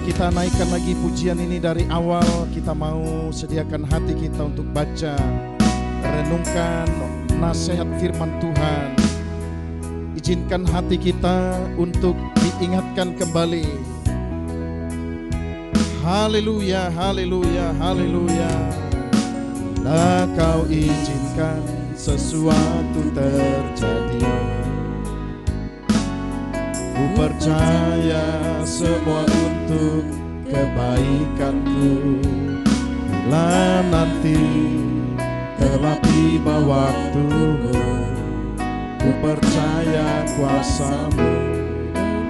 kita naikkan lagi pujian ini dari awal. Kita mau sediakan hati kita untuk baca, renungkan nasihat firman Tuhan. Izinkan hati kita untuk diingatkan kembali. Haleluya, haleluya, haleluya. Nah, kau izinkan sesuatu terjadi. Ku percaya semua untuk kebaikanku. Bila nanti telah tiba waktumu, ku percaya kuasa-Mu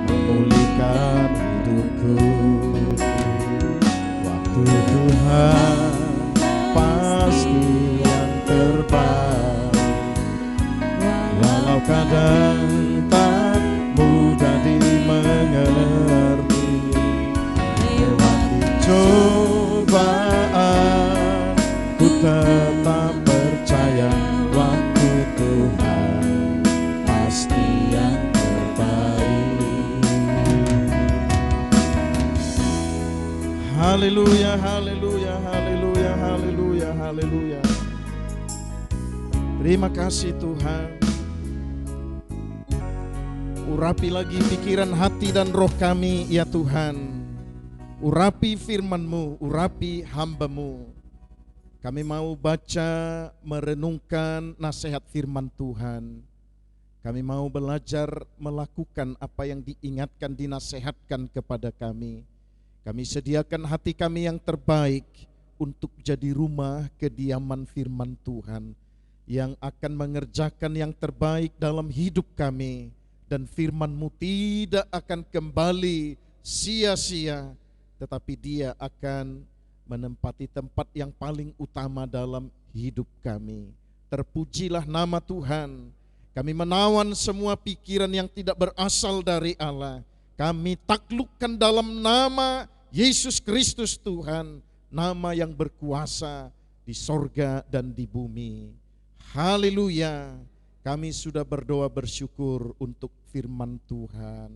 memulihkan hidupku. Waktu Tuhan pasti yang terbaik, walau kadang tak mudah dimengerti. Lewati cobaan, ku tetap percaya waktu Tuhan pasti yang terbaik. Haleluya, haleluya, haleluya, haleluya, haleluya. Terima kasih Tuhan. Urapi lagi pikiran, hati dan roh kami ya Tuhan. Urapi firman-Mu, urapi hamba-Mu. Kami mau baca, merenungkan nasihat firman Tuhan. Kami mau belajar melakukan apa yang diingatkan, dinasihatkan kepada kami. Kami sediakan hati kami yang terbaik untuk jadi rumah kediaman firman Tuhan, yang akan mengerjakan yang terbaik dalam hidup kami. Dan firman-Mu tidak akan kembali sia-sia, tetapi dia akan menempati tempat yang paling utama dalam hidup kami. Terpujilah nama Tuhan. Kami menawan semua pikiran yang tidak berasal dari Allah. Kami taklukkan dalam nama Yesus Kristus Tuhan, nama yang berkuasa di sorga dan di bumi. Haleluya. Kami sudah berdoa bersyukur untuk firman Tuhan.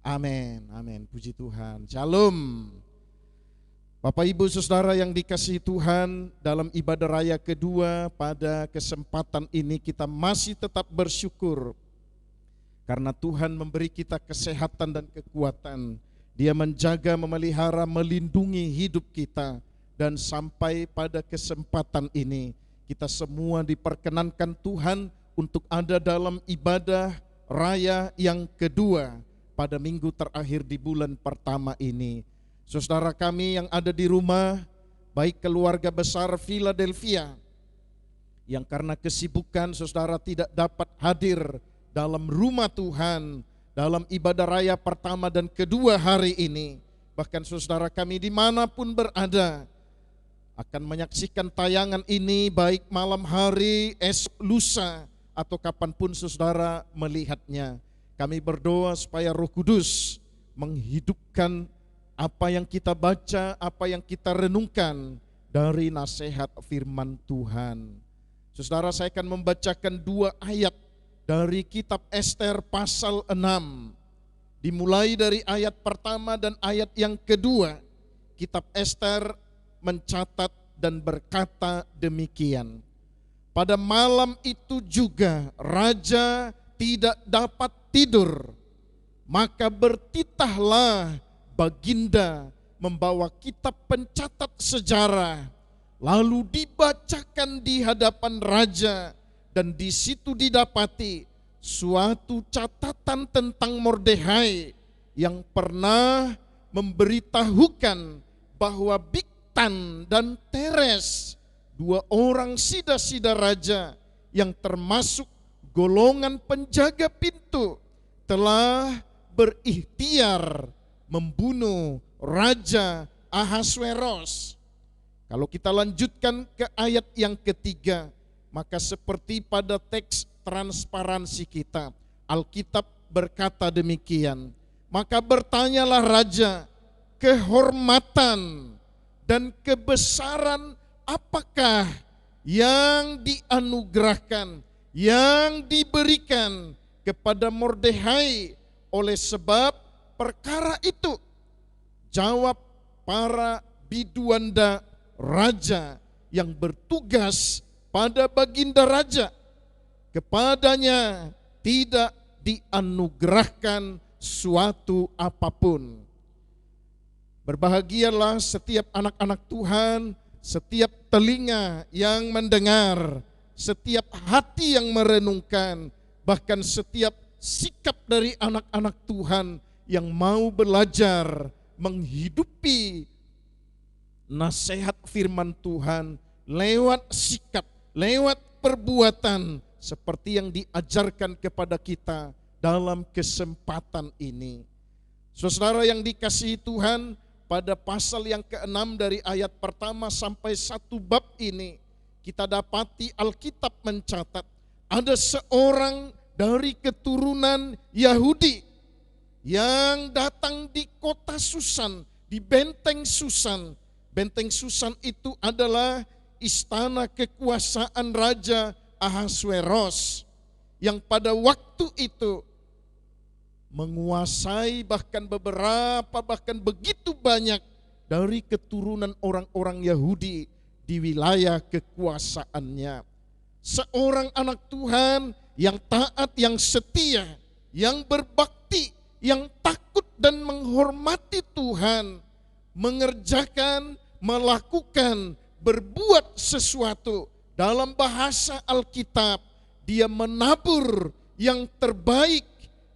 Amin, amin. Puji Tuhan. Shalom. Bapak Ibu Saudara yang dikasihi Tuhan, dalam ibadah raya kedua pada kesempatan ini kita masih tetap bersyukur karena Tuhan memberi kita kesehatan dan kekuatan. Dia menjaga, memelihara, melindungi hidup kita. Dan sampai pada kesempatan ini kita semua diperkenankan Tuhan untuk ada dalam ibadah raya yang kedua pada minggu terakhir di bulan pertama ini. Saudara kami yang ada di rumah, baik keluarga besar Philadelphia yang karena kesibukan saudara tidak dapat hadir dalam rumah Tuhan dalam ibadah raya pertama dan kedua hari ini. Bahkan saudara kami dimanapun berada akan menyaksikan tayangan ini baik malam hari, esok lusa, atau kapanpun saudara melihatnya. Kami berdoa supaya Roh Kudus menghidupkan apa yang kita baca, apa yang kita renungkan dari nasihat firman Tuhan. Saudara, saya akan membacakan 2 ayat dari kitab Ester pasal 6. Dimulai dari ayat pertama dan ayat yang kedua. Kitab Ester mencatat dan berkata demikian. Pada malam itu juga raja tidak dapat tidur, maka bertitahlah baginda membawa kitab pencatat sejarah, lalu dibacakan di hadapan raja, dan di situ didapati suatu catatan tentang Mordehai yang pernah memberitahukan bahwa Bigtan dan Teres, 2 orang sida-sida raja yang termasuk golongan penjaga pintu, telah berikhtiar membunuh Raja Ahasweros. Kalau kita lanjutkan ke ayat yang ketiga, maka seperti pada teks transparansi kita, Alkitab berkata demikian. Maka bertanyalah raja, kehormatan dan kebesaran apakah yang dianugerahkan, yang diberikan kepada Mordehai oleh sebab perkara itu? jawab para biduanda raja yang bertugas pada baginda raja. Kepadanya tidak dianugerahkan suatu apapun. Berbahagialah setiap anak-anak Tuhan, setiap telinga yang mendengar, setiap hati yang merenungkan, bahkan setiap sikap dari anak-anak Tuhan yang mau belajar menghidupi nasihat firman Tuhan lewat sikap, lewat perbuatan seperti yang diajarkan kepada kita dalam kesempatan ini. Saudara yang dikasihi Tuhan, pada pasal yang ke-6 dari ayat pertama sampai 1 bab ini, kita dapati Alkitab mencatat ada seorang dari keturunan Yahudi yang datang di kota Susan, di benteng Susan. Benteng Susan itu adalah istana kekuasaan Raja Ahasweros yang pada waktu itu menguasai bahkan begitu banyak dari keturunan orang-orang Yahudi di wilayah kekuasaannya. Seorang anak Tuhan yang taat, yang setia, yang berbakti, yang takut dan menghormati Tuhan, mengerjakan, melakukan, berbuat sesuatu. Dalam bahasa Alkitab, dia menabur yang terbaik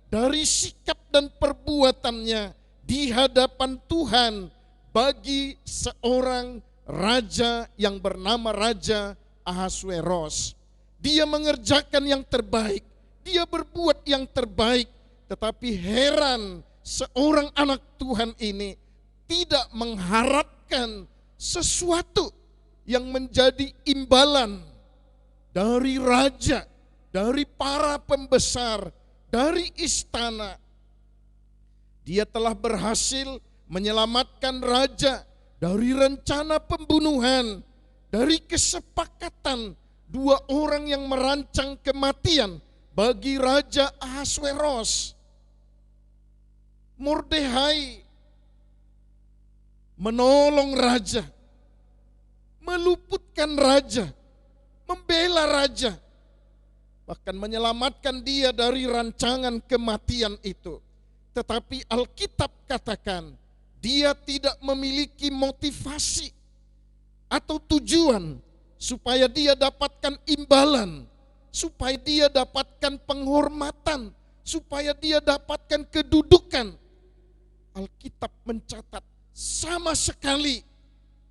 dari sikap dan perbuatannya di hadapan Tuhan bagi seorang raja yang bernama Raja Ahasweros. Dia mengerjakan yang terbaik, dia berbuat yang terbaik, tetapi heran seorang anak Tuhan ini tidak mengharapkan sesuatu yang menjadi imbalan dari raja, dari para pembesar, dari istana. Dia telah berhasil menyelamatkan raja dari rencana pembunuhan, dari kesepakatan dua orang yang merancang kematian bagi Raja Ahasweros. Mordehai menolong raja, meluputkan raja, membela raja, bahkan menyelamatkan dia dari rancangan kematian itu. Tetapi Alkitab katakan dia tidak memiliki motivasi atau tujuan supaya dia dapatkan imbalan, supaya dia dapatkan penghormatan, supaya dia dapatkan kedudukan. Alkitab mencatat sama sekali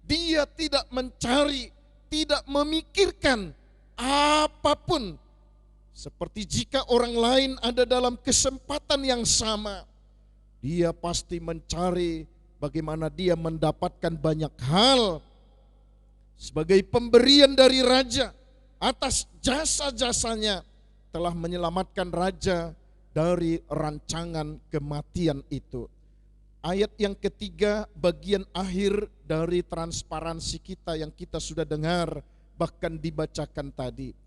dia tidak mencari, tidak memikirkan apapun. Seperti jika orang lain ada dalam kesempatan yang sama, dia pasti mencari bagaimana dia mendapatkan banyak hal sebagai pemberian dari raja atas jasa-jasanya telah menyelamatkan raja dari rancangan kematian itu. Ayat yang ketiga, bagian akhir dari transparansi kita yang kita sudah dengar bahkan dibacakan tadi.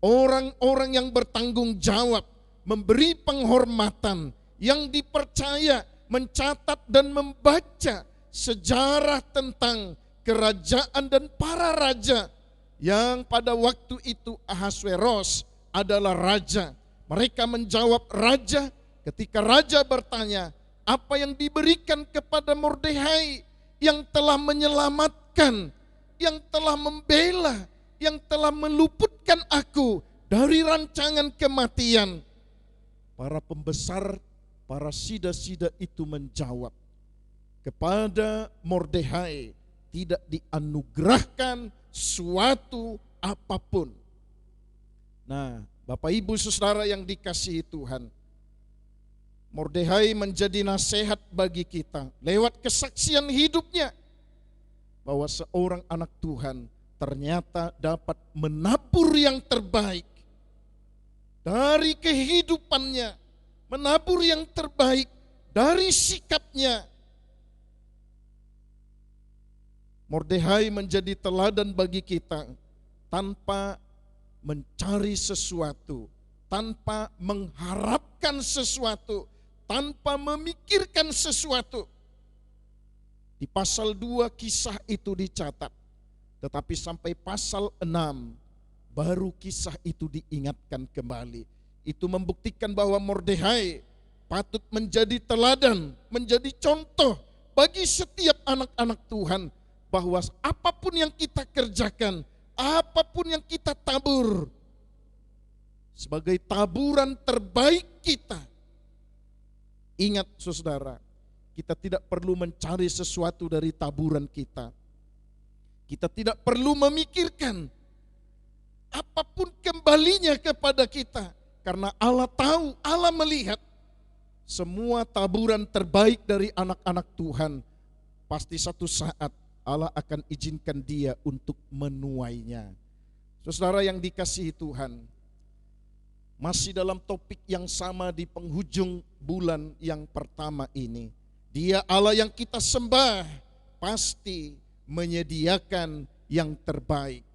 Orang-orang yang bertanggung jawab, memberi penghormatan, yang dipercaya mencatat dan membaca sejarah tentang kerajaan dan para raja yang pada waktu itu Ahasweros adalah raja. Mereka menjawab raja ketika raja bertanya, apa yang diberikan kepada Mordehai yang telah menyelamatkan, yang telah membela, yang telah meluputkan aku dari rancangan kematian. Para pembesar, para sida-sida itu menjawab, kepada Mordehai tidak dianugerahkan suatu apapun. Nah, Bapak Ibu Saudara yang dikasihi Tuhan, Mordehai menjadi nasihat bagi kita lewat kesaksian hidupnya bahwa seorang anak Tuhan ternyata dapat menabur yang terbaik dari kehidupannya, menabur yang terbaik dari sikapnya. Mordehai menjadi teladan bagi kita tanpa mencari sesuatu, tanpa mengharapkan sesuatu, tanpa memikirkan sesuatu. Di pasal 2 kisah itu dicatat. Tetapi sampai pasal 6 baru kisah itu diingatkan kembali. Itu membuktikan bahwa Mordekhai patut menjadi teladan, menjadi contoh bagi setiap anak-anak Tuhan. Bahwa apapun yang kita kerjakan, apapun yang kita tabur, sebagai taburan terbaik kita. Ingat saudara, kita tidak perlu mencari sesuatu dari taburan kita. Kita tidak perlu memikirkan apapun kembalinya kepada kita. Karena Allah tahu, Allah melihat semua taburan terbaik dari anak-anak Tuhan. Pasti satu saat Allah akan izinkan dia untuk menuainya. Saudara yang dikasihi Tuhan, masih dalam topik yang sama di penghujung bulan yang pertama ini. Dia Allah yang kita sembah pasti menyediakan yang terbaik.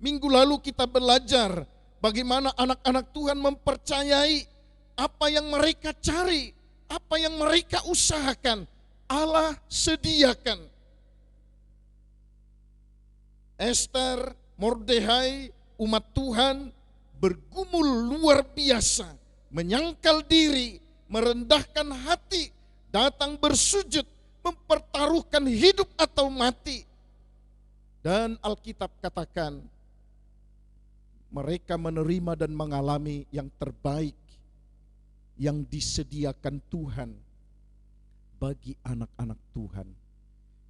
Minggu lalu kita belajar bagaimana anak-anak Tuhan mempercayai apa yang mereka cari, apa yang mereka usahakan, Allah sediakan. Ester, Mordekhai, umat Tuhan bergumul luar biasa, menyangkal diri, merendahkan hati, datang bersujud, mempertaruhkan hidup atau mati. Dan Alkitab katakan, mereka menerima dan mengalami yang terbaik yang disediakan Tuhan bagi anak-anak Tuhan.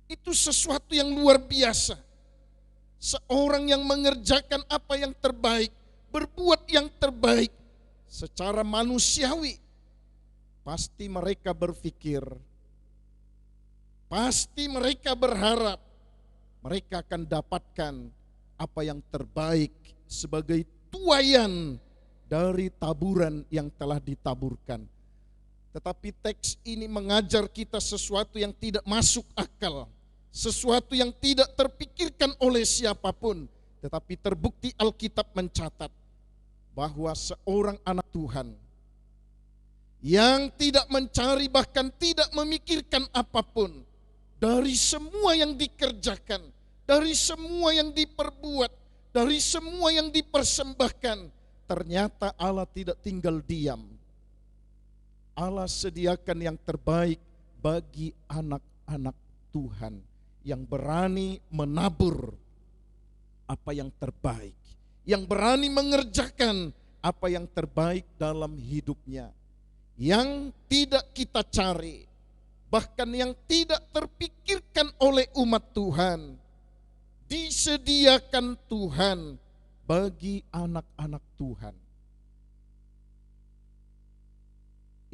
Itu sesuatu yang luar biasa. Seorang yang mengerjakan apa yang terbaik, berbuat yang terbaik secara manusiawi, pasti mereka berpikir, pasti mereka berharap mereka akan dapatkan apa yang terbaik sebagai tuaian dari taburan yang telah ditaburkan. Tetapi teks ini mengajar kita sesuatu yang tidak masuk akal, sesuatu yang tidak terpikirkan oleh siapapun. Tetapi terbukti Alkitab mencatat bahwa seorang anak Tuhan yang tidak mencari, bahkan tidak memikirkan apapun dari semua yang dikerjakan, dari semua yang diperbuat, dari semua yang dipersembahkan, ternyata Allah tidak tinggal diam. Allah sediakan yang terbaik bagi anak-anak Tuhan yang berani menabur apa yang terbaik, yang berani mengerjakan apa yang terbaik dalam hidupnya, yang tidak kita cari, bahkan yang tidak terpikirkan oleh umat Tuhan, disediakan Tuhan bagi anak-anak Tuhan.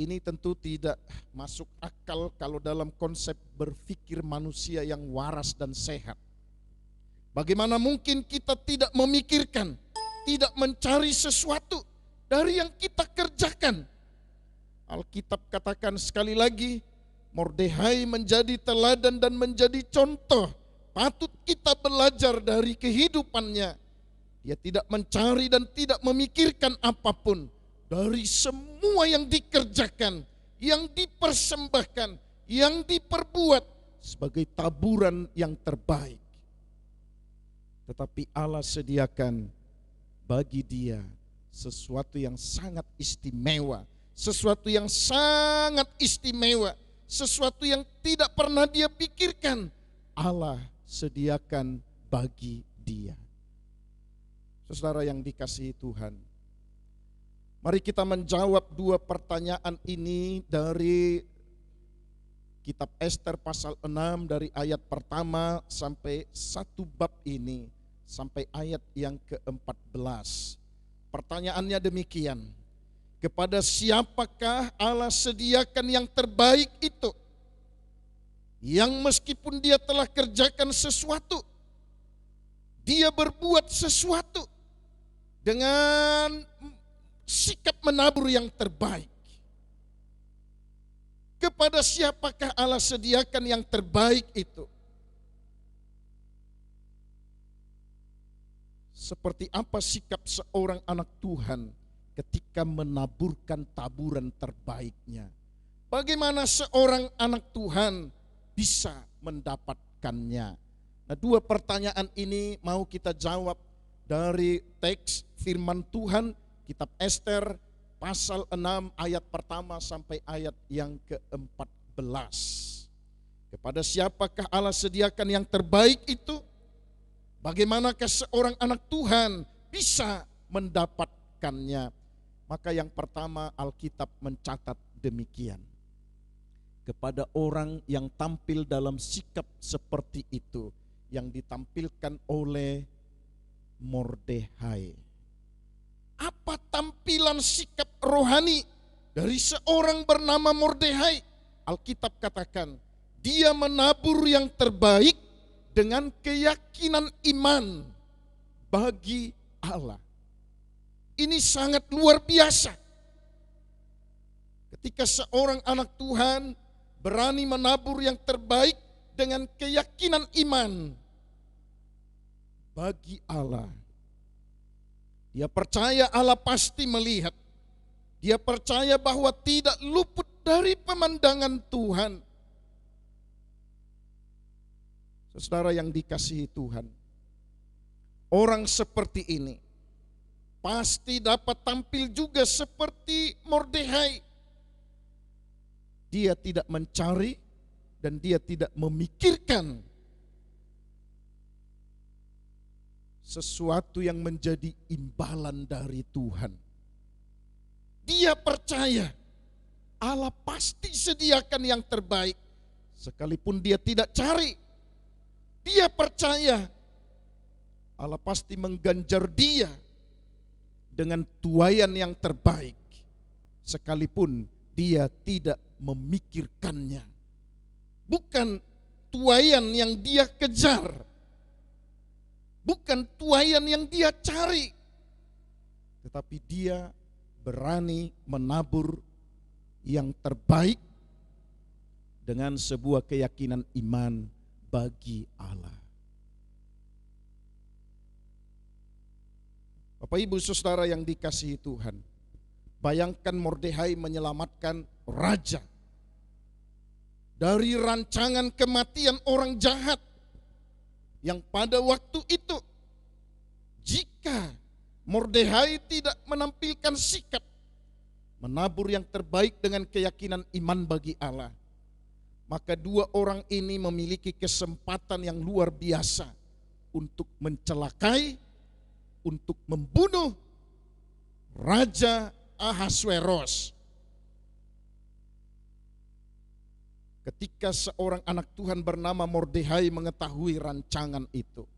Ini tentu tidak masuk akal kalau dalam konsep berpikir manusia yang waras dan sehat. Bagaimana mungkin kita tidak memikirkan, tidak mencari sesuatu dari yang kita kerjakan? Alkitab katakan sekali lagi, Mordekhai menjadi teladan dan menjadi contoh. Patut kita belajar dari kehidupannya. Dia tidak mencari dan tidak memikirkan apapun dari semua yang dikerjakan, yang dipersembahkan, yang diperbuat sebagai taburan yang terbaik. Tetapi Allah sediakan bagi dia sesuatu yang sangat istimewa, sesuatu yang sangat istimewa, sesuatu yang tidak pernah dia pikirkan. Allah sediakan bagi dia. Saudara yang dikasihi Tuhan, mari kita menjawab dua pertanyaan ini dari kitab Ester pasal 6 dari ayat pertama sampai satu bab ini, sampai ayat yang ke-14. Pertanyaannya demikian, kepada siapakah Allah sediakan yang terbaik itu? Yang meskipun dia telah kerjakan sesuatu, dia berbuat sesuatu dengan sikap menabur yang terbaik. Kepada siapakah Allah sediakan yang terbaik itu? Seperti apa sikap seorang anak Tuhan ketika menaburkan taburan terbaiknya? Bagaimana seorang anak Tuhan bisa mendapatkannya. Nah, dua pertanyaan ini mau kita jawab dari teks firman Tuhan, kitab Ester pasal 6 ayat pertama sampai ayat yang ke-14. Kepada siapakah Allah sediakan yang terbaik itu? Bagaimanakah seorang anak Tuhan bisa mendapatkannya? Maka yang pertama Alkitab mencatat demikian. Kepada orang yang tampil dalam sikap seperti itu, yang ditampilkan oleh Mordehai. Apa tampilan sikap rohani dari seorang bernama Mordehai? Alkitab katakan, dia menabur yang terbaik dengan keyakinan iman bagi Allah. Ini sangat luar biasa. Ketika seorang anak Tuhan berani menabur yang terbaik dengan keyakinan iman bagi Allah. Dia percaya Allah pasti melihat. Dia percaya bahwa tidak luput dari pemandangan Tuhan. Saudara yang dikasihi Tuhan, orang seperti ini pasti dapat tampil juga seperti Mordehai. Dia tidak mencari dan dia tidak memikirkan sesuatu yang menjadi imbalan dari Tuhan. Dia percaya Allah pasti sediakan yang terbaik, sekalipun dia tidak cari. Dia percaya Allah pasti mengganjar dia dengan tuaian yang terbaik, sekalipun dia tidak memikirkannya. Bukan tuaian yang dia kejar, bukan tuaian yang dia cari, tetapi dia berani menabur yang terbaik dengan sebuah keyakinan iman bagi Allah. Bapak Ibu Saudara yang dikasihi Tuhan, bayangkan Mordehai menyelamatkan raja dari rancangan kematian orang jahat yang pada waktu itu, jika Mordehai tidak menampilkan sikap menabur yang terbaik dengan keyakinan iman bagi Allah, maka dua orang ini memiliki kesempatan yang luar biasa untuk mencelakai, untuk membunuh Raja Ahasweros. Ketika seorang anak Tuhan bernama Mordehai mengetahui rancangan itu,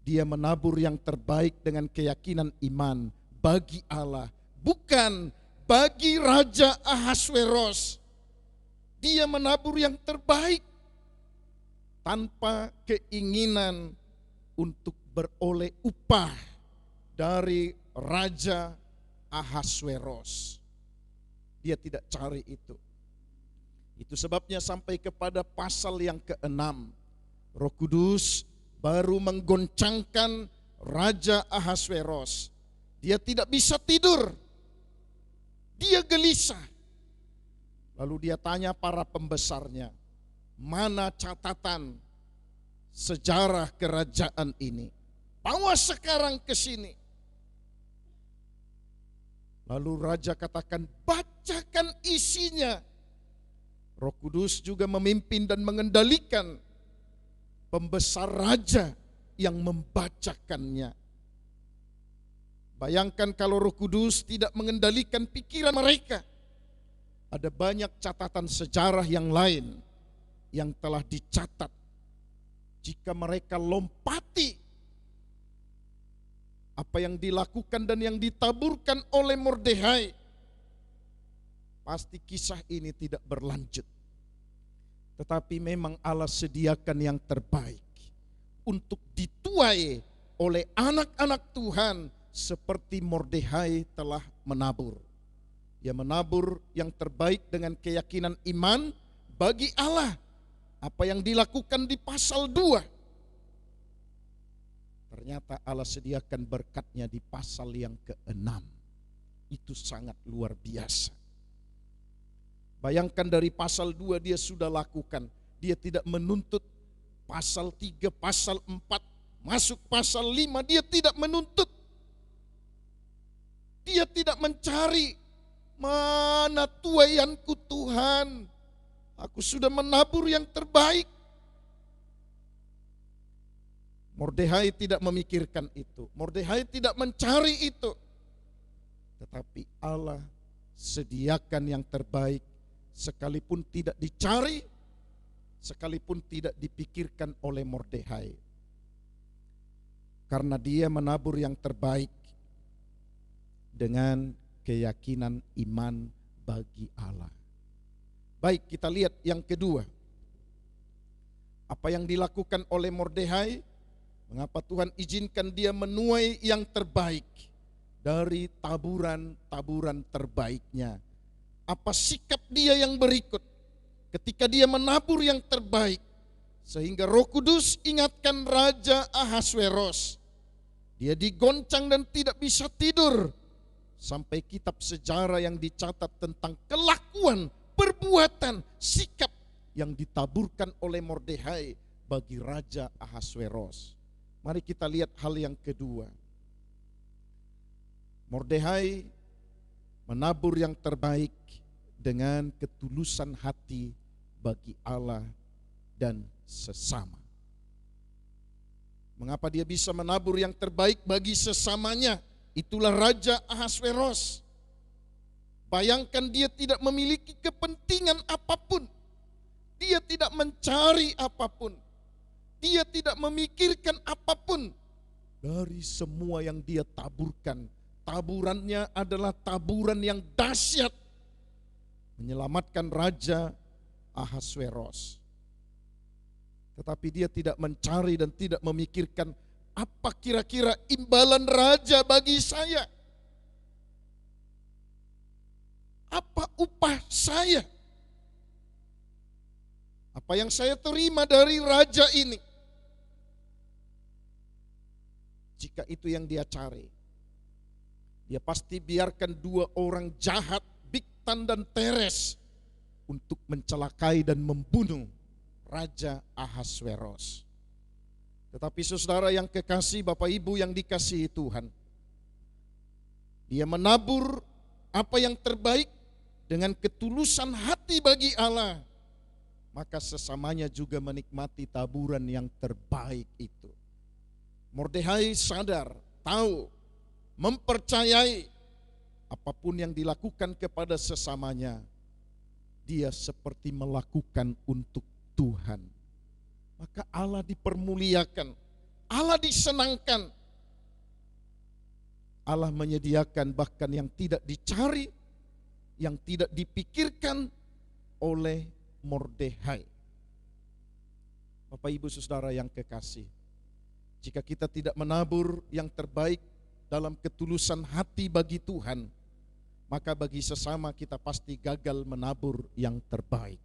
dia menabur yang terbaik dengan keyakinan iman bagi Allah, bukan bagi Raja Ahasweros. Dia menabur yang terbaik tanpa keinginan untuk beroleh upah dari Raja Ahasweros. Dia tidak cari itu. Itu sebabnya sampai kepada pasal yang ke-6, Roh Kudus baru menggoncangkan Raja Ahasweros. Dia tidak bisa tidur. Dia gelisah. Lalu dia tanya para pembesarnya, mana catatan sejarah kerajaan ini? Bawa sekarang ke sini. Lalu raja katakan, bacakan isinya. Roh Kudus juga memimpin dan mengendalikan pembesar raja yang membacakannya. Bayangkan kalau Roh Kudus tidak mengendalikan pikiran mereka. Ada banyak catatan sejarah yang lain yang telah dicatat. Jika mereka lompati apa yang dilakukan dan yang ditaburkan oleh Mordehai, pasti kisah ini tidak berlanjut. Tetapi memang Allah sediakan yang terbaik untuk dituai oleh anak-anak Tuhan seperti Mordehai telah menabur. Dia menabur yang terbaik dengan keyakinan iman bagi Allah. Apa yang dilakukan di pasal 2, ternyata Allah sediakan berkatnya di pasal yang ke-6. Itu sangat luar biasa. Bayangkan dari pasal 2 dia sudah lakukan. Dia tidak menuntut pasal 3, pasal 4, masuk pasal 5, dia tidak menuntut. Dia tidak mencari, mana tuaianku Tuhan, aku sudah menabur yang terbaik. Mordekhai tidak memikirkan itu. Mordekhai tidak mencari itu. Tetapi Allah sediakan yang terbaik, sekalipun tidak dicari, sekalipun tidak dipikirkan oleh Mordekhai. Karena dia menabur yang terbaik dengan keyakinan iman bagi Allah. Baik, kita lihat yang kedua. Apa yang dilakukan oleh Mordekhai? Mengapa Tuhan izinkan dia menuai yang terbaik dari taburan-taburan terbaiknya? Apa sikap dia yang berikut ketika dia menabur yang terbaik? Sehingga Roh Kudus ingatkan Raja Ahasweros. Dia digoncang dan tidak bisa tidur. Sampai kitab sejarah yang dicatat tentang kelakuan, perbuatan, sikap yang ditaburkan oleh Mordekhai bagi Raja Ahasweros. Mari kita lihat hal yang kedua. Mordekhai menabur yang terbaik dengan ketulusan hati bagi Allah dan sesama. Mengapa dia bisa menabur yang terbaik bagi sesamanya? Itulah Raja Ahasweros. Bayangkan, dia tidak memiliki kepentingan apapun. Dia tidak mencari apapun. Dia tidak memikirkan apapun dari semua yang dia taburkan. Taburannya adalah taburan yang dahsyat, menyelamatkan Raja Ahasweros. Tetapi dia tidak mencari dan tidak memikirkan, apa kira-kira imbalan raja bagi saya? Apa upah saya? Apa yang saya terima dari raja ini? Jika itu yang dia cari, dia pasti biarkan 2 orang jahat, Bigtan dan Teres, untuk mencelakai dan membunuh Raja Ahasweros. Tetapi saudara yang kekasih, Bapak Ibu yang dikasihi Tuhan, dia menabur apa yang terbaik dengan ketulusan hati bagi Allah, maka sesamanya juga menikmati taburan yang terbaik itu. Mordekhai sadar, tahu, mempercayai apapun yang dilakukan kepada sesamanya, dia seperti melakukan untuk Tuhan. Maka Allah dipermuliakan, Allah disenangkan, Allah menyediakan bahkan yang tidak dicari, yang tidak dipikirkan oleh Mordekhai. Bapak Ibu Saudara yang kekasih, jika kita tidak menabur yang terbaik dalam ketulusan hati bagi Tuhan, maka bagi sesama kita pasti gagal menabur yang terbaik.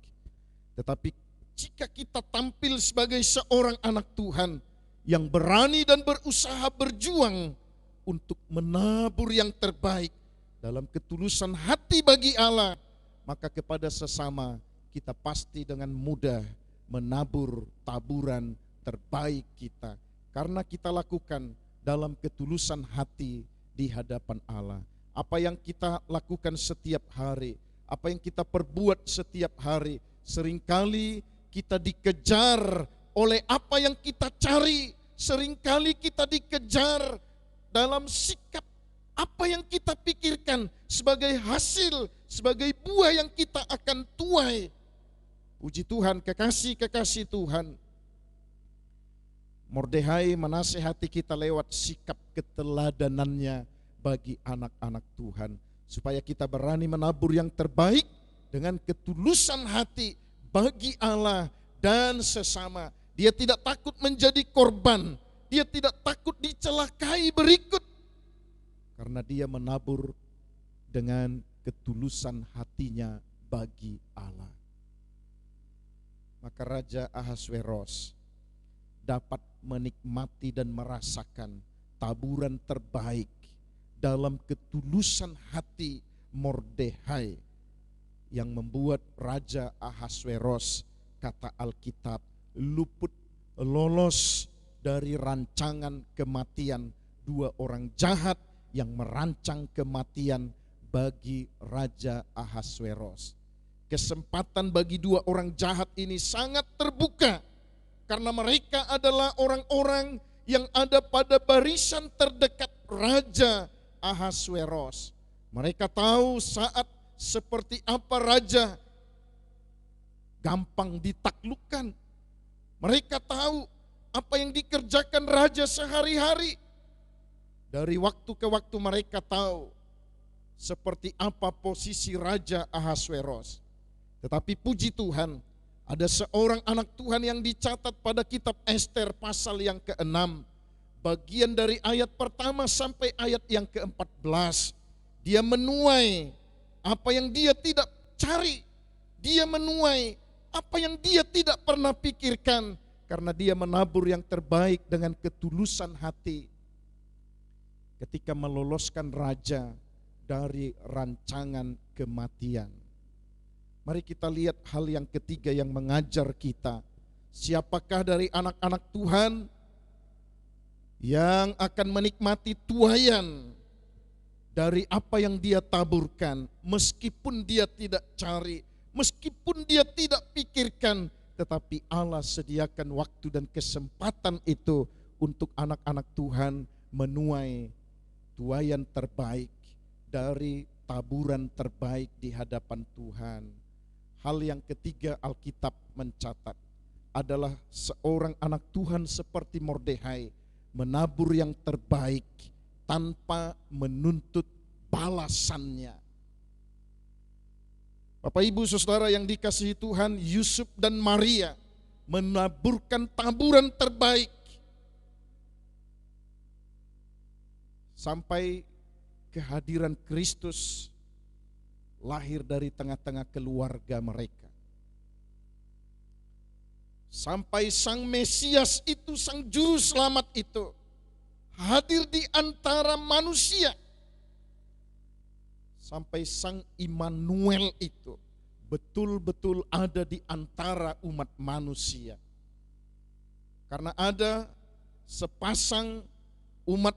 Tetapi jika kita tampil sebagai seorang anak Tuhan yang berani dan berusaha berjuang untuk menabur yang terbaik dalam ketulusan hati bagi Allah, maka kepada sesama kita pasti dengan mudah menabur taburan terbaik kita. Karena kita lakukan dalam ketulusan hati di hadapan Allah. Apa yang kita lakukan setiap hari, apa yang kita perbuat setiap hari, seringkali kita dikejar oleh apa yang kita cari. Seringkali kita dikejar dalam sikap apa yang kita pikirkan sebagai hasil, sebagai buah yang kita akan tuai. Puji Tuhan, kekasih-kekasih Tuhan, Mordekhai menasihati kita lewat sikap keteladanannya bagi anak-anak Tuhan, supaya kita berani menabur yang terbaik dengan ketulusan hati bagi Allah dan sesama. Dia tidak takut menjadi korban, dia tidak takut dicelakai berikut, karena dia menabur dengan ketulusan hatinya bagi Allah. Maka Raja Ahasweros dapat menikmati dan merasakan taburan terbaik dalam ketulusan hati Mordekhai yang membuat Raja Ahasweros kata Alkitab, luput lolos dari rancangan kematian dua orang jahat yang merancang kematian bagi Raja Ahasweros. Kesempatan bagi dua orang jahat ini sangat terbuka karena mereka adalah orang-orang yang ada pada barisan terdekat Raja Ahasweros. Mereka tahu saat seperti apa raja gampang ditaklukkan. Mereka tahu apa yang dikerjakan raja sehari-hari. Dari waktu ke waktu mereka tahu seperti apa posisi Raja Ahasweros. Tetapi puji Tuhan, ada seorang anak Tuhan yang dicatat pada kitab Ester pasal yang ke-6. Bagian dari ayat pertama sampai ayat yang ke-14. Dia menuai apa yang dia tidak cari. Dia menuai apa yang dia tidak pernah pikirkan. Karena dia menabur yang terbaik dengan ketulusan hati. Ketika meloloskan raja dari rancangan kematian. Mari kita lihat hal yang ketiga yang mengajar kita. Siapakah dari anak-anak Tuhan yang akan menikmati tuaian dari apa yang dia taburkan, meskipun dia tidak cari, meskipun dia tidak pikirkan, tetapi Allah sediakan waktu dan kesempatan itu untuk anak-anak Tuhan menuai tuaian terbaik dari taburan terbaik di hadapan Tuhan. Hal yang ketiga Alkitab mencatat adalah seorang anak Tuhan seperti Mordekhai menabur yang terbaik tanpa menuntut balasannya. Bapak Ibu Saudara yang dikasihi Tuhan, Yusuf dan Maria menaburkan taburan terbaik sampai kehadiran Kristus lahir dari tengah-tengah keluarga mereka. Sampai Sang Mesias itu, Sang Juru Selamat itu hadir di antara manusia. Sampai Sang Immanuel itu betul-betul ada di antara umat manusia. Karena ada sepasang umat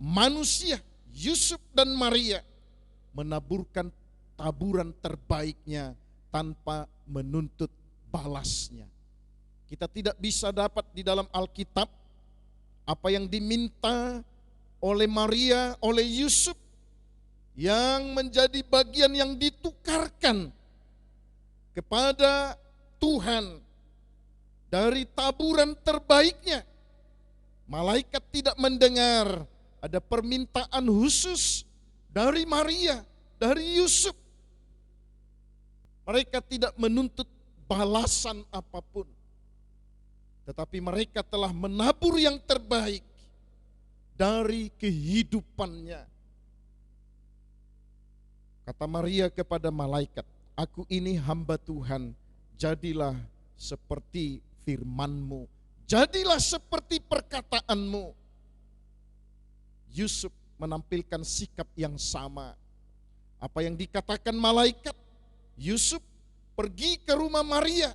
manusia, Yusuf dan Maria, menaburkan taburan terbaiknya tanpa menuntut balasnya. Kita tidak bisa dapat di dalam Alkitab apa yang diminta oleh Maria, oleh Yusuf, yang menjadi bagian yang ditukarkan kepada Tuhan dari taburan terbaiknya. Malaikat tidak mendengar ada permintaan khusus dari Maria, dari Yusuf. Mereka tidak menuntut balasan apapun. Tetapi mereka telah menabur yang terbaik dari kehidupannya. Kata Maria kepada malaikat, "Aku ini hamba Tuhan, jadilah seperti firman-Mu, jadilah seperti perkataan-Mu." Yusuf menampilkan sikap yang sama. Apa yang dikatakan malaikat, Yusuf pergi ke rumah Maria,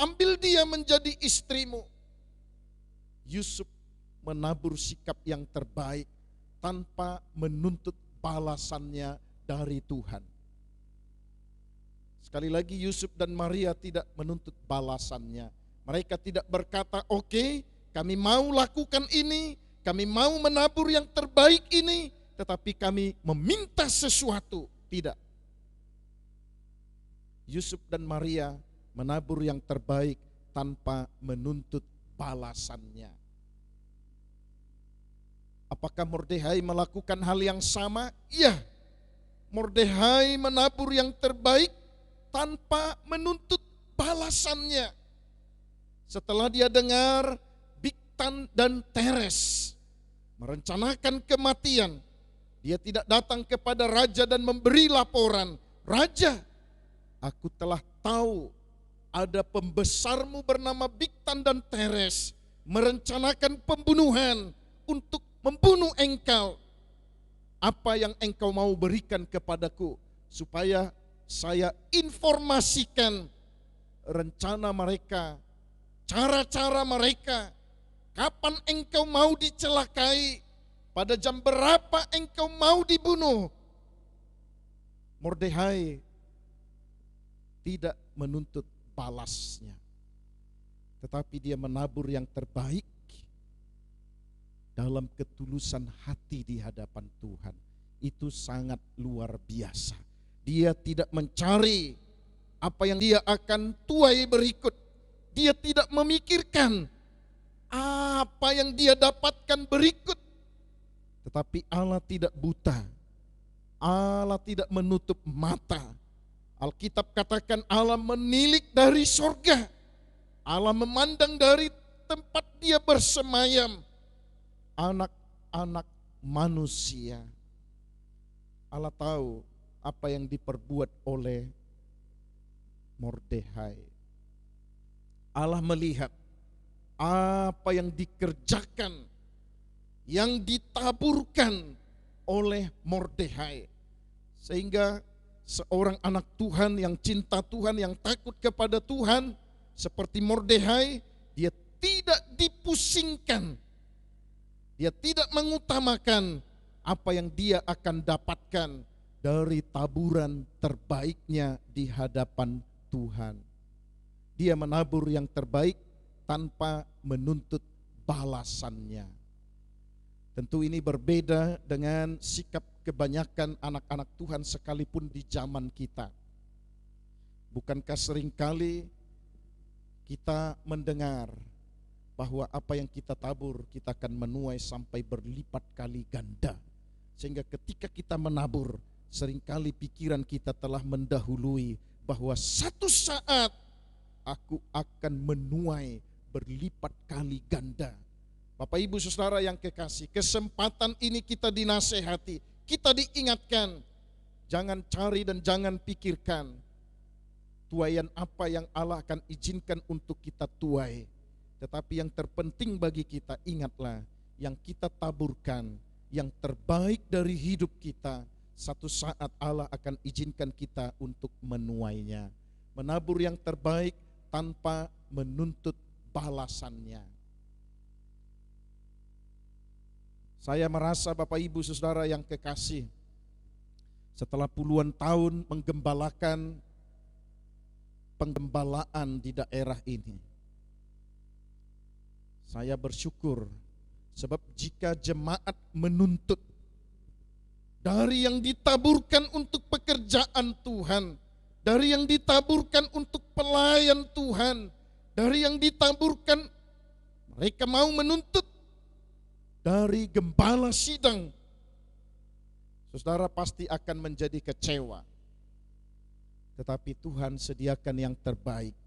ambil dia menjadi istrimu. Yusuf menabur sikap yang terbaik tanpa menuntut balasannya dari Tuhan. Sekali lagi, Yusuf dan Maria tidak menuntut balasannya. Mereka tidak berkata, "Oke, kami mau lakukan ini, kami mau menabur yang terbaik ini, tetapi kami meminta sesuatu." Tidak. Yusuf dan Maria menabur yang terbaik tanpa menuntut balasannya. Apakah Mordekhai melakukan hal yang sama? Iya. Mordekhai menabur yang terbaik tanpa menuntut balasannya. Setelah dia dengar Bigtan dan Teres merencanakan kematian, dia tidak datang kepada raja dan memberi laporan, "Raja, aku telah tahu ada pembesarmu bernama Bigtan dan Teres merencanakan pembunuhan untuk membunuh engkau. Apa yang engkau mau berikan kepadaku supaya saya informasikan rencana mereka, cara-cara mereka, kapan engkau mau dicelakai, pada jam berapa engkau mau dibunuh. Mordekhai tidak menuntut balasnya, tetapi dia menabur yang terbaik dalam ketulusan hati di hadapan Tuhan. Itu sangat luar biasa. Dia tidak mencari apa yang dia akan tuai berikut. Dia tidak memikirkan apa yang dia dapatkan berikut. Tetapi Allah tidak buta. Allah tidak menutup mata. Alkitab katakan Allah menilik dari sorga. Allah memandang dari tempat dia bersemayam. Anak-anak manusia. Allah tahu apa yang diperbuat oleh Mordekhai. Allah melihat apa yang dikerjakan, yang ditaburkan oleh Mordekhai. Sehingga seorang anak Tuhan yang cinta Tuhan, yang takut kepada Tuhan, seperti Mordekhai, dia tidak dipusingkan. Dia tidak mengutamakan apa yang dia akan dapatkan dari taburan terbaiknya di hadapan Tuhan. Dia menabur yang terbaik tanpa menuntut balasannya. Tentu ini berbeda dengan sikap kebanyakan anak-anak Tuhan sekalipun di zaman kita. Bukankah seringkali kita mendengar bahwa apa yang kita tabur kita akan menuai sampai berlipat kali ganda. Sehingga ketika kita menabur, seringkali pikiran kita telah mendahului bahwa satu saat aku akan menuai berlipat kali ganda. Bapak Ibu Saudara yang kekasih, kesempatan ini kita dinasehati, kita diingatkan, jangan cari dan jangan pikirkan tuaian apa yang Allah akan izinkan untuk kita tuai. Tetapi yang terpenting bagi kita, ingatlah, yang kita taburkan, yang terbaik dari hidup kita, satu saat Allah akan izinkan kita untuk menuainya. Menabur yang terbaik tanpa menuntut balasannya. Saya merasa Bapak Ibu Saudara yang kekasih, setelah puluhan tahun menggembalakan penggembalaan di daerah ini, saya bersyukur sebab jika jemaat menuntut dari yang ditaburkan untuk pekerjaan Tuhan, dari yang ditaburkan untuk pelayan Tuhan, dari yang ditaburkan mereka mau menuntut dari gembala sidang, saudara pasti akan menjadi kecewa. Tetapi Tuhan sediakan yang terbaik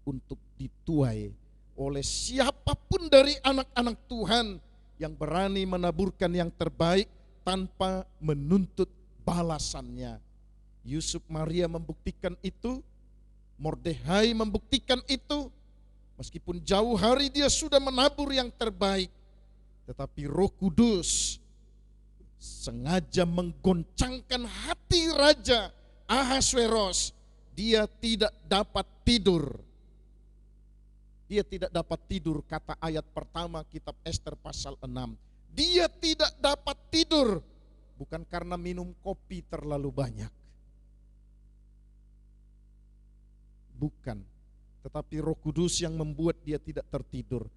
untuk dituai oleh siapapun dari anak-anak Tuhan yang berani menaburkan yang terbaik tanpa menuntut balasannya. Yusuf Maria membuktikan itu, Mordekhai membuktikan itu. Meskipun jauh hari dia sudah menabur yang terbaik, tetapi Roh Kudus sengaja menggoncangkan hati Raja Ahasweros. Dia tidak dapat tidur. Dia tidak dapat tidur, kata ayat pertama kitab Ester pasal 6. Dia tidak dapat tidur bukan karena minum kopi terlalu banyak. Bukan. Tetapi Roh Kudus yang membuat dia tidak tertidur.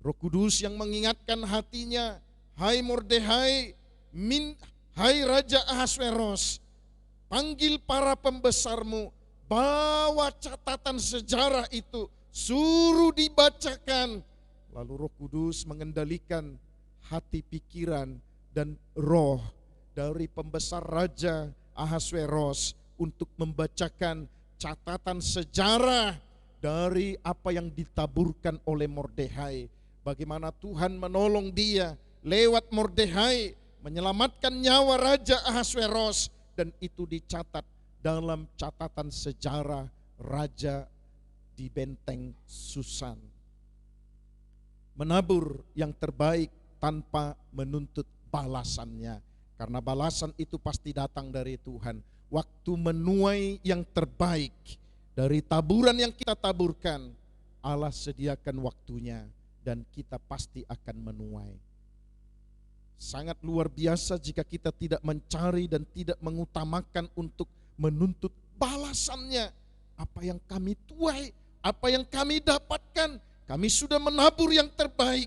Roh Kudus yang mengingatkan hatinya, hai Mordekhai, hai Raja Ahasweros, panggil para pembesarmu, bawa catatan sejarah itu, suruh dibacakan. Lalu Roh Kudus mengendalikan hati, pikiran, dan roh dari pembesar Raja Ahasweros untuk membacakan catatan sejarah dari apa yang ditaburkan oleh Mordekhai. Bagaimana Tuhan menolong dia lewat Mordekhai, menyelamatkan nyawa Raja Ahasweros, dan itu dicatat dalam catatan sejarah raja di benteng Susan. Menabur yang terbaik tanpa menuntut balasannya, karena balasan itu pasti datang dari Tuhan. Waktu menuai yang terbaik Dari taburan yang kita taburkan, Allah sediakan waktunya dan kita pasti akan menuai. Sangat luar biasa jika kita tidak mencari dan tidak mengutamakan untuk menuntut balasannya. Apa yang kami tuai, apa yang kami dapatkan, kami sudah menabur yang terbaik.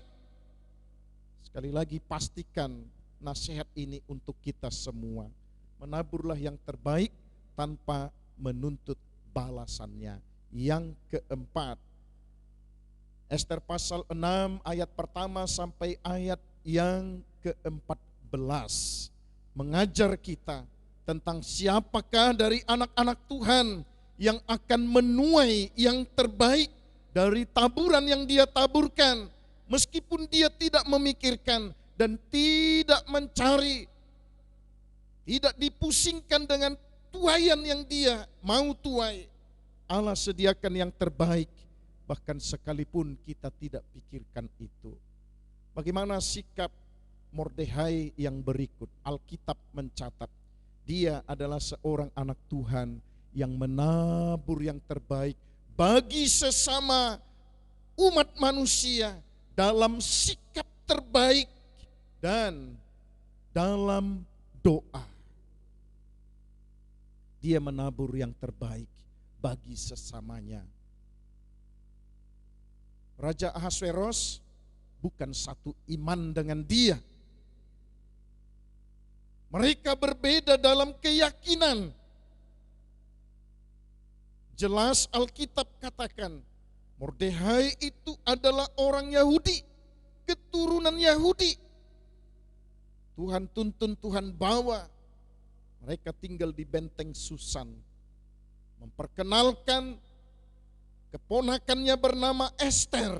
Sekali lagi pastikan nasihat ini untuk kita semua. Menaburlah yang terbaik tanpa menuntut balasannya. Yang keempat, Ester pasal 6 ayat pertama sampai ayat yang ke-14 mengajar kita tentang siapakah dari anak-anak Tuhan yang akan menuai yang terbaik dari taburan yang dia taburkan, meskipun dia tidak memikirkan dan tidak mencari, tidak dipusingkan dengan tuaian yang dia mau tuai. Allah sediakan yang terbaik, bahkan sekalipun kita tidak pikirkan itu. Bagaimana sikap Mordehai yang berikut? Alkitab mencatat, dia adalah seorang anak Tuhan yang menabur yang terbaik bagi sesama umat manusia dalam sikap terbaik dan dalam doa. Dia menabur yang terbaik bagi sesamanya. Raja Ahasveros bukan satu iman dengan dia. Mereka berbeda dalam keyakinan. Jelas Alkitab katakan, Mordehai itu adalah orang Yahudi, keturunan Yahudi. Tuhan tuntun, Tuhan bawa. Mereka tinggal di benteng Susan. Memperkenalkan keponakannya bernama Ester.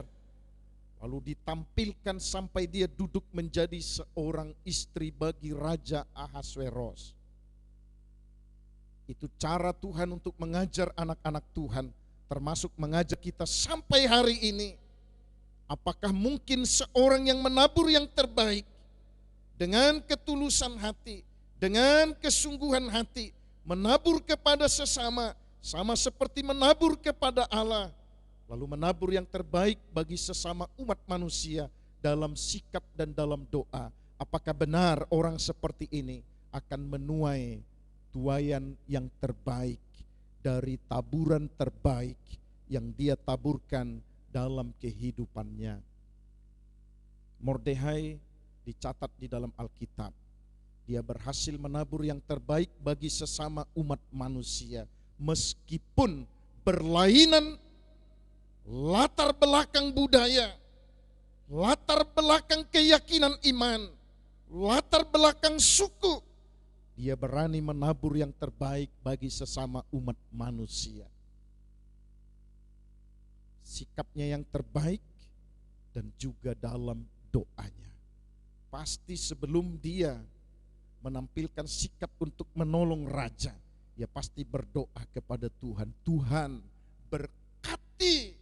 Lalu ditampilkan sampai dia duduk menjadi seorang istri bagi Raja Ahasveros. Itu cara Tuhan untuk mengajar anak-anak Tuhan, termasuk mengajar kita sampai hari ini. Apakah mungkin seorang yang menabur yang terbaik dengan ketulusan hati, dengan kesungguhan hati, menabur kepada sesama, sama seperti menabur kepada Allah, lalu menabur yang terbaik bagi sesama umat manusia dalam sikap dan dalam doa? Apakah benar orang seperti ini akan menuai tuaian yang terbaik dari taburan terbaik yang dia taburkan dalam kehidupannya? Mordehai dicatat di dalam Alkitab. Dia berhasil menabur yang terbaik bagi sesama umat manusia, meskipun berlainan latar belakang budaya, latar belakang keyakinan iman, latar belakang suku. Dia berani menabur yang terbaik bagi sesama umat manusia. Sikapnya yang terbaik dan juga dalam doanya. Pasti sebelum dia menampilkan sikap untuk menolong raja, dia pasti berdoa kepada Tuhan. Tuhan, berkati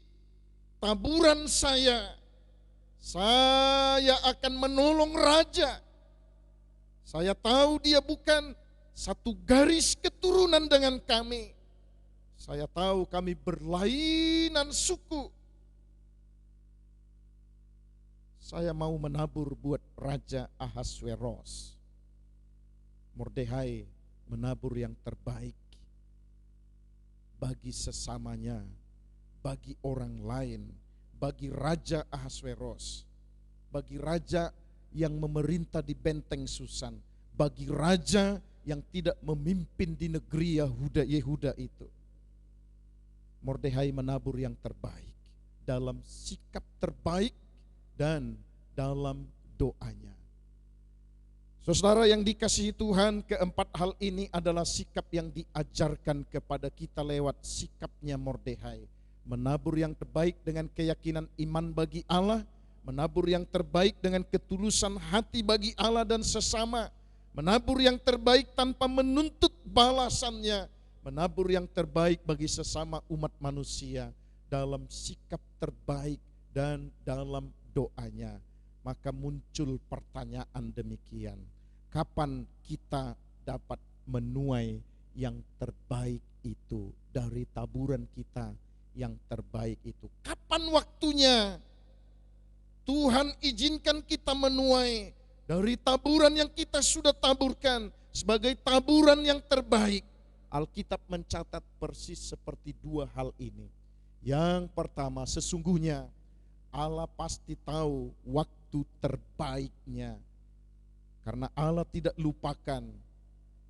taburan saya akan menolong raja. Saya tahu dia bukan satu garis keturunan dengan kami. Saya tahu kami berlainan suku. Saya mau menabur buat Raja Ahasveros. Mordehai menabur yang terbaik bagi sesamanya, bagi orang lain, bagi Raja Ahasveros, bagi raja yang memerintah di benteng Susan, bagi raja yang tidak memimpin di negeri Yehuda itu. Mordehai menabur yang terbaik dalam sikap terbaik dan dalam doanya. Saudara yang dikasihi Tuhan, keempat hal ini adalah sikap yang diajarkan kepada kita lewat sikapnya Mordehai. Menabur yang terbaik dengan keyakinan iman bagi Allah, menabur yang terbaik dengan ketulusan hati bagi Allah dan sesama, menabur yang terbaik tanpa menuntut balasannya, menabur yang terbaik bagi sesama umat manusia dalam sikap terbaik dan dalam doanya. Maka muncul pertanyaan demikian, kapan kita dapat menuai yang terbaik itu, dari taburan kita yang terbaik itu. Kapan waktunya Tuhan izinkan kita menuai dari taburan yang kita sudah taburkan sebagai taburan yang terbaik? Alkitab mencatat persis seperti dua hal ini. Yang pertama, sesungguhnya Allah pasti tahu waktu terbaiknya. Karena Allah tidak lupakan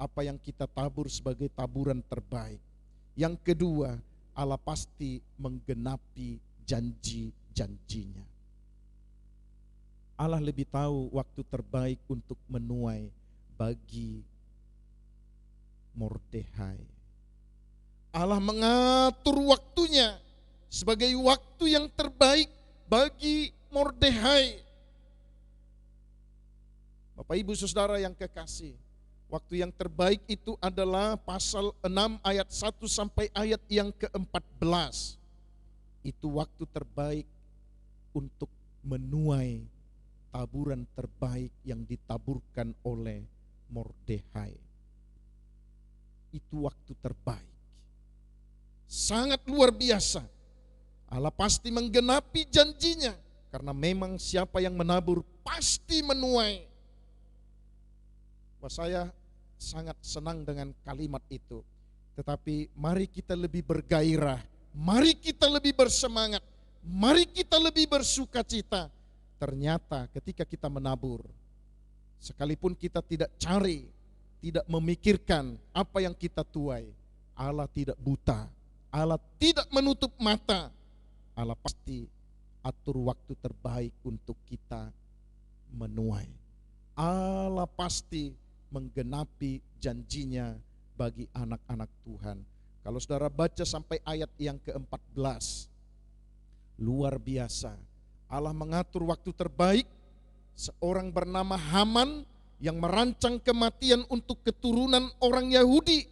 apa yang kita tabur sebagai taburan terbaik. Yang kedua, Allah pasti menggenapi janji-janjinya. Allah lebih tahu waktu terbaik untuk menuai bagi Mordehai. Allah mengatur waktunya sebagai waktu yang terbaik bagi Mordehai. Bapak Ibu Saudara yang kekasih, waktu yang terbaik itu adalah pasal 6 ayat 1 sampai ayat yang ke-14. Itu waktu terbaik untuk menuai taburan terbaik yang ditaburkan oleh Mordehai. Itu waktu terbaik. Sangat luar biasa. Allah pasti menggenapi janjinya. Karena memang siapa yang menabur pasti menuai. Wah, saya sangat senang dengan kalimat itu. Tetapi mari kita lebih bergairah. Mari kita lebih bersemangat. Mari kita lebih bersukacita. Ternyata ketika kita menabur, sekalipun kita tidak cari, tidak memikirkan apa yang kita tuai, Allah tidak buta, Allah tidak menutup mata. Allah pasti atur waktu terbaik untuk kita menuai. Allah pasti menggenapi janjinya bagi anak-anak Tuhan. Kalau saudara baca sampai ayat yang ke-14, luar biasa. Allah mengatur waktu terbaik. Seorang bernama Haman yang merancang kematian untuk keturunan orang Yahudi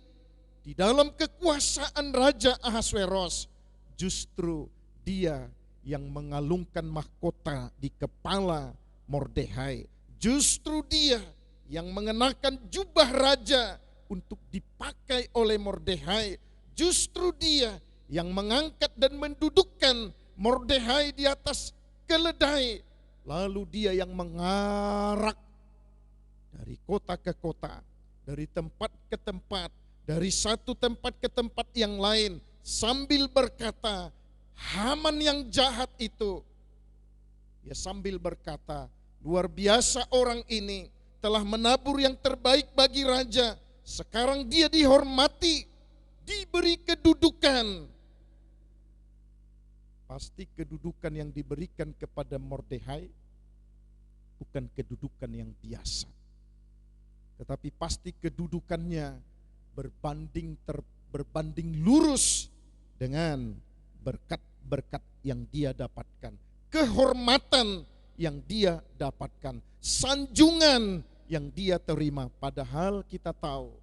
di dalam kekuasaan Raja Ahasweros. Justru dia yang mengalungkan mahkota di kepala Mordehai. Justru dia yang mengenakan jubah raja untuk dipakai oleh Mordehai. Justru dia yang mengangkat dan mendudukkan Mordehai di atas keledai. Lalu dia yang mengarak dari kota ke kota, dari tempat ke tempat, dari satu tempat ke tempat yang lain, sambil berkata, Haman yang jahat itu, ya sambil berkata, luar biasa orang ini telah menabur yang terbaik bagi raja. Sekarang dia dihormati, diberi kedudukan. Pasti kedudukan yang diberikan kepada Mordehai bukan kedudukan yang biasa. Tetapi pasti kedudukannya berbanding lurus dengan berkat-berkat yang dia dapatkan, kehormatan yang dia dapatkan, sanjungan yang dia terima. Padahal kita tahu,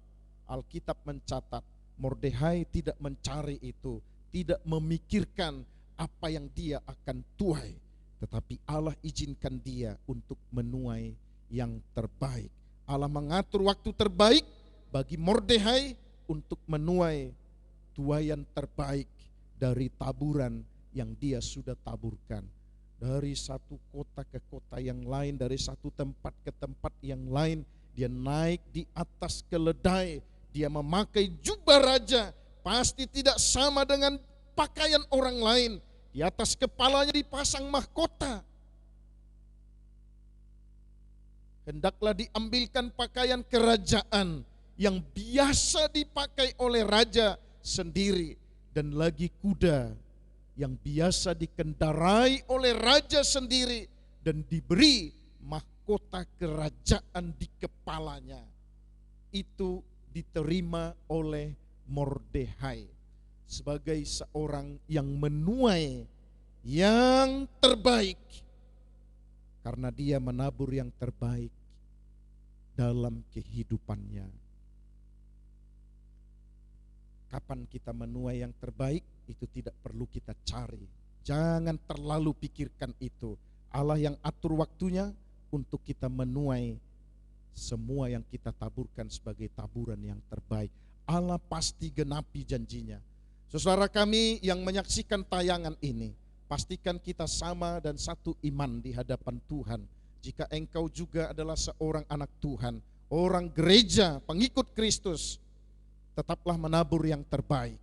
Alkitab mencatat, Mordehai tidak mencari itu, tidak memikirkan apa yang dia akan tuai. Tetapi Allah izinkan dia untuk menuai yang terbaik. Allah mengatur waktu terbaik bagi Mordehai untuk menuai tuaian terbaik dari taburan yang dia sudah taburkan. Dari satu kota ke kota yang lain, dari satu tempat ke tempat yang lain, dia naik di atas keledai, dia memakai jubah raja, pasti tidak sama dengan pakaian orang lain. Di atas kepalanya dipasang mahkota. Hendaklah diambilkan pakaian kerajaan yang biasa dipakai oleh raja sendiri, dan lagi kuda yang biasa dikendarai oleh raja sendiri, dan diberi mahkota kerajaan di kepalanya. Itu diterima oleh Mordehai sebagai seorang yang menuai yang terbaik, karena dia menabur yang terbaik dalam kehidupannya. Kapan kita menuai yang terbaik, itu tidak perlu kita cari. Jangan terlalu pikirkan itu. Allah yang atur waktunya untuk kita menuai semua yang kita taburkan sebagai taburan yang terbaik. Allah pasti genapi janjinya. Saudara kami yang menyaksikan tayangan ini, pastikan kita sama dan satu iman di hadapan Tuhan. Jika engkau juga adalah seorang anak Tuhan, orang gereja, pengikut Kristus, tetaplah menabur yang terbaik.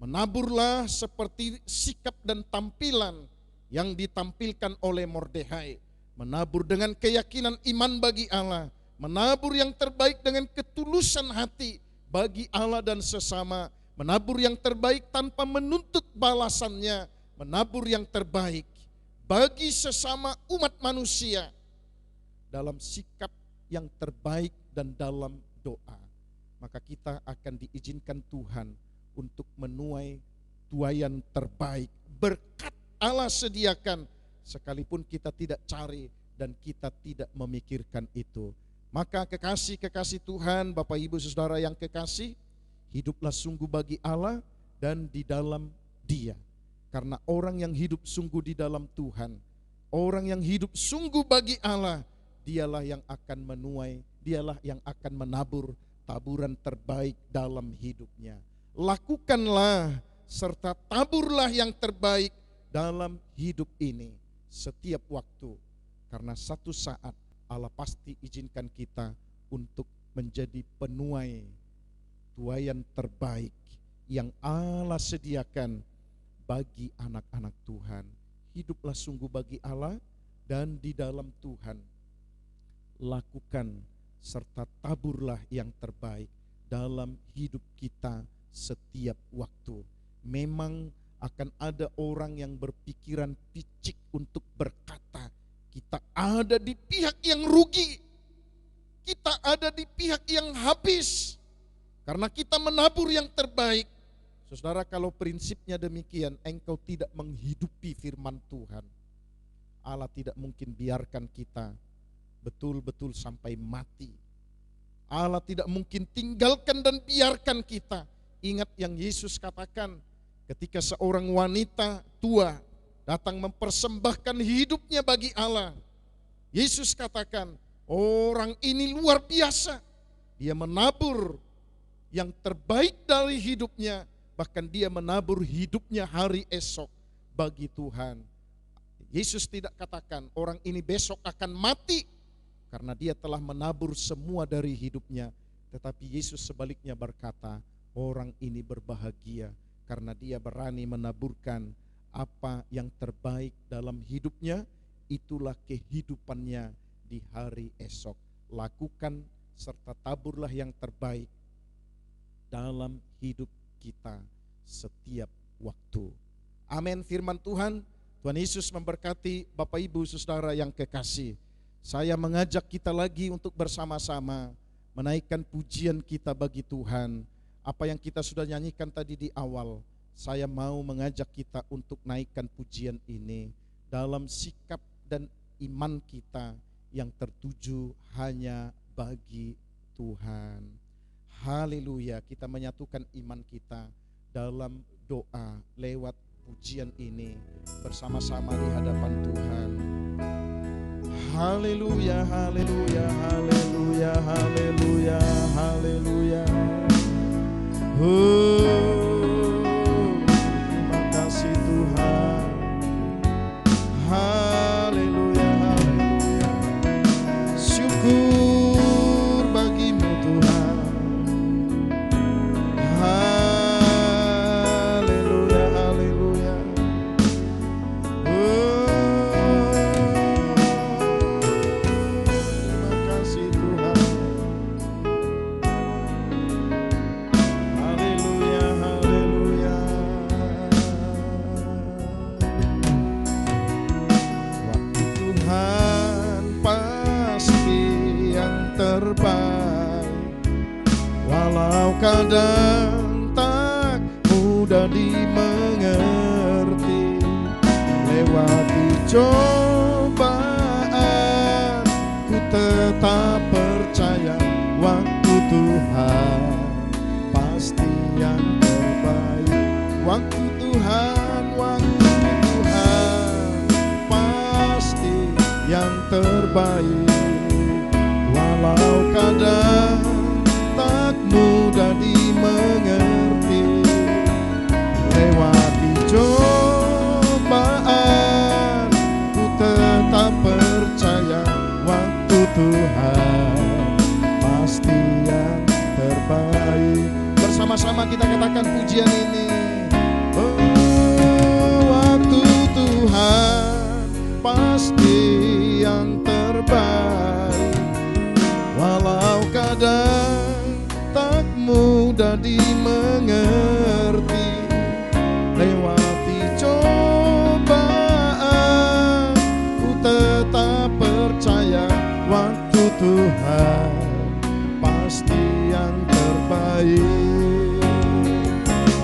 Menaburlah seperti sikap dan tampilan yang ditampilkan oleh Mordekai. Menabur dengan keyakinan iman bagi Allah. Menabur yang terbaik dengan ketulusan hati bagi Allah dan sesama. Menabur yang terbaik tanpa menuntut balasannya. Menabur yang terbaik bagi sesama umat manusia dalam sikap yang terbaik dan dalam doa. Maka kita akan diizinkan Tuhan untuk menuai tuaian terbaik. Berkat Allah sediakan sekalipun kita tidak cari dan kita tidak memikirkan itu. Maka kekasih-kekasih Tuhan, Bapak Ibu Saudara yang kekasih, hiduplah sungguh bagi Allah dan di dalam Dia. Karena orang yang hidup sungguh di dalam Tuhan, orang yang hidup sungguh bagi Allah, dialah yang akan menuai, dialah yang akan menabur taburan terbaik dalam hidupnya. Lakukanlah serta taburlah yang terbaik dalam hidup ini setiap waktu. Karena satu saat Allah pasti izinkan kita untuk menjadi penuai tuaian terbaik yang Allah sediakan bagi anak-anak Tuhan. Hiduplah sungguh bagi Allah dan di dalam Tuhan. Lakukan serta taburlah yang terbaik dalam hidup kita setiap waktu. Memang akan ada orang yang berpikiran picik untuk berkata, kita ada di pihak yang rugi, kita ada di pihak yang habis, karena kita menabur yang terbaik. Saudara, kalau prinsipnya demikian, engkau tidak menghidupi firman Tuhan. Allah tidak mungkin biarkan kita betul-betul sampai mati. Allah tidak mungkin tinggalkan dan biarkan kita. Ingat yang Yesus katakan ketika seorang wanita tua datang mempersembahkan hidupnya bagi Allah. Yesus katakan, orang ini luar biasa. Dia menabur yang terbaik dari hidupnya, bahkan dia menabur hidupnya hari esok bagi Tuhan. Yesus tidak katakan orang ini besok akan mati karena dia telah menabur semua dari hidupnya. Tetapi Yesus sebaliknya berkata, orang ini berbahagia karena dia berani menaburkan apa yang terbaik dalam hidupnya. Itulah kehidupannya di hari esok. Lakukan serta taburlah yang terbaik dalam hidup kita setiap waktu. Amin. Firman Tuhan, Tuhan Yesus memberkati Bapak Ibu Saudara yang kekasih. Saya mengajak kita lagi untuk bersama-sama menaikkan pujian kita bagi Tuhan. Apa yang kita sudah nyanyikan tadi di awal, saya mau mengajak kita untuk naikkan pujian ini dalam sikap dan iman kita yang tertuju hanya bagi Tuhan. Haleluya, kita menyatukan iman kita dalam doa lewat pujian ini bersama-sama di hadapan Tuhan. Haleluya, haleluya, haleluya, haleluya, haleluya. Terima kasih Tuhan. Haleluya, haleluya. Syukur bagimu Tuhan. Haleluya, haleluya. Terima kasih Tuhan. Haleluya, haleluya. Waktu Tuhan pasti yang terbaik, walau kadang tak mudah dimengerti. Lewati cobaan, ku tetap percaya waktu Tuhan pasti yang terbaik. Waktu Tuhan pasti yang terbaik. Walau kadang tak mudah dimengerti. Lewati cobaan, ku tetap percaya waktu Tuhan pasti yang terbaik. Bersama-sama kita katakan pujian ini. Waktu Tuhan pasti yang terbaik. Walau kadang tak mudah dimengerti. Lewati cobaan, ku tetap percaya waktu Tuhan pasti yang terbaik.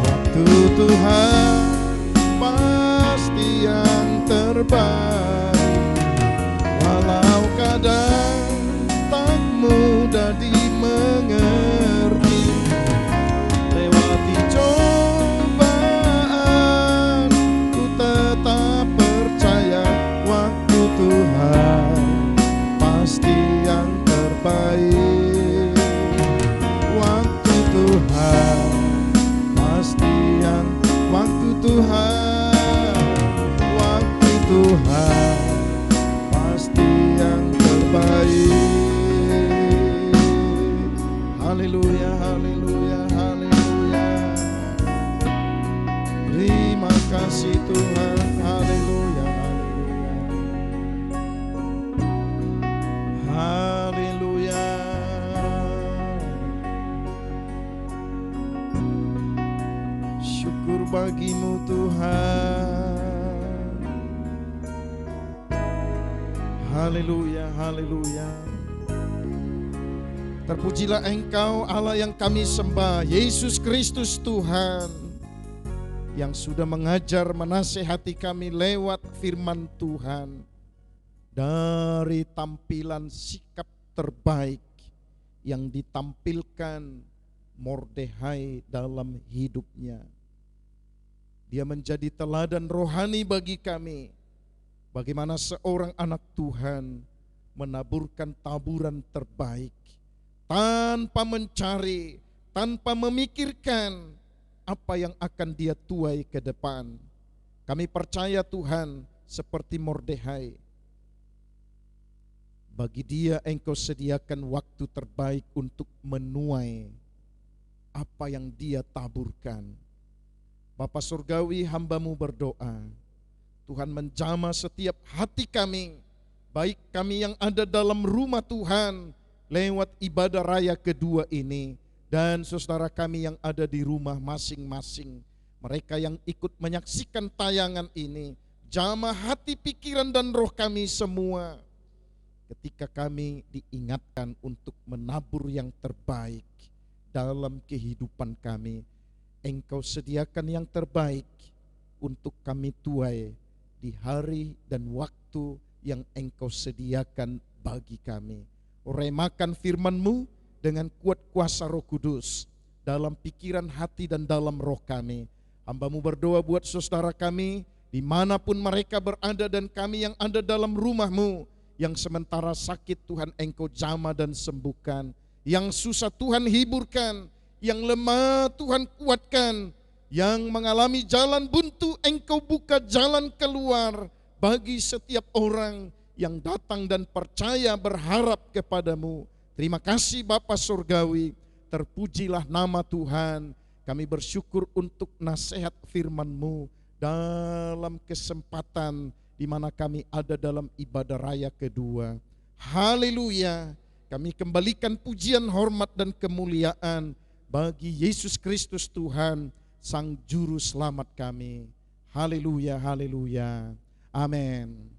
Waktu Tuhan pasti yang terbaik. Walau kadang tak mudah dimengerti. Lewati cobaan, ku tetap percaya waktu Tuhan pasti yang terbaik. Waktu Tuhan pasti yang, waktu Tuhan, waktu Tuhan pasti yang terbaik. Haleluya, haleluya, haleluya. Terima kasih Tuhan, haleluya, haleluya. Syukur bagimu Tuhan. Haleluya, haleluya. Terpujilah Engkau Allah yang kami sembah, Yesus Kristus Tuhan, yang sudah mengajar menasehati kami lewat firman Tuhan. Dari tampilan sikap terbaik yang ditampilkan Mordehai dalam hidupnya. Dia menjadi teladan rohani bagi kami. Bagaimana seorang anak Tuhan menaburkan taburan terbaik tanpa mencari, tanpa memikirkan apa yang akan dia tuai ke depan. Kami percaya Tuhan seperti Mordehai. Bagi dia Engkau sediakan waktu terbaik untuk menuai apa yang dia taburkan. Bapa Surgawi, hamba-Mu berdoa, Tuhan menjamah setiap hati kami, baik kami yang ada dalam rumah Tuhan lewat ibadah raya kedua ini, dan saudara kami yang ada di rumah masing-masing, mereka yang ikut menyaksikan tayangan ini. Jamah hati, pikiran dan roh kami semua ketika kami diingatkan untuk menabur yang terbaik dalam kehidupan kami. Engkau sediakan yang terbaik untuk kami tuai di hari dan waktu yang Engkau sediakan bagi kami. Remakan firman-Mu dengan kuat kuasa Roh Kudus dalam pikiran, hati, dan dalam roh kami. Hamba-Mu berdoa buat saudara kami dimanapun mereka berada, dan kami yang ada dalam rumah-Mu, yang sementara sakit Tuhan Engkau jamah dan sembuhkan, yang susah Tuhan hiburkan, yang lemah Tuhan kuatkan, yang mengalami jalan buntu Engkau buka jalan keluar bagi setiap orang yang datang dan percaya berharap kepadamu. Terima kasih Bapa Surgawi, terpujilah nama Tuhan. Kami bersyukur untuk nasihat firman-Mu dalam kesempatan di mana kami ada dalam ibadah raya kedua. Haleluya. Kami kembalikan pujian, hormat, dan kemuliaan bagi Yesus Kristus Tuhan, Sang Juru Selamat kami. Haleluya, haleluya. Amin.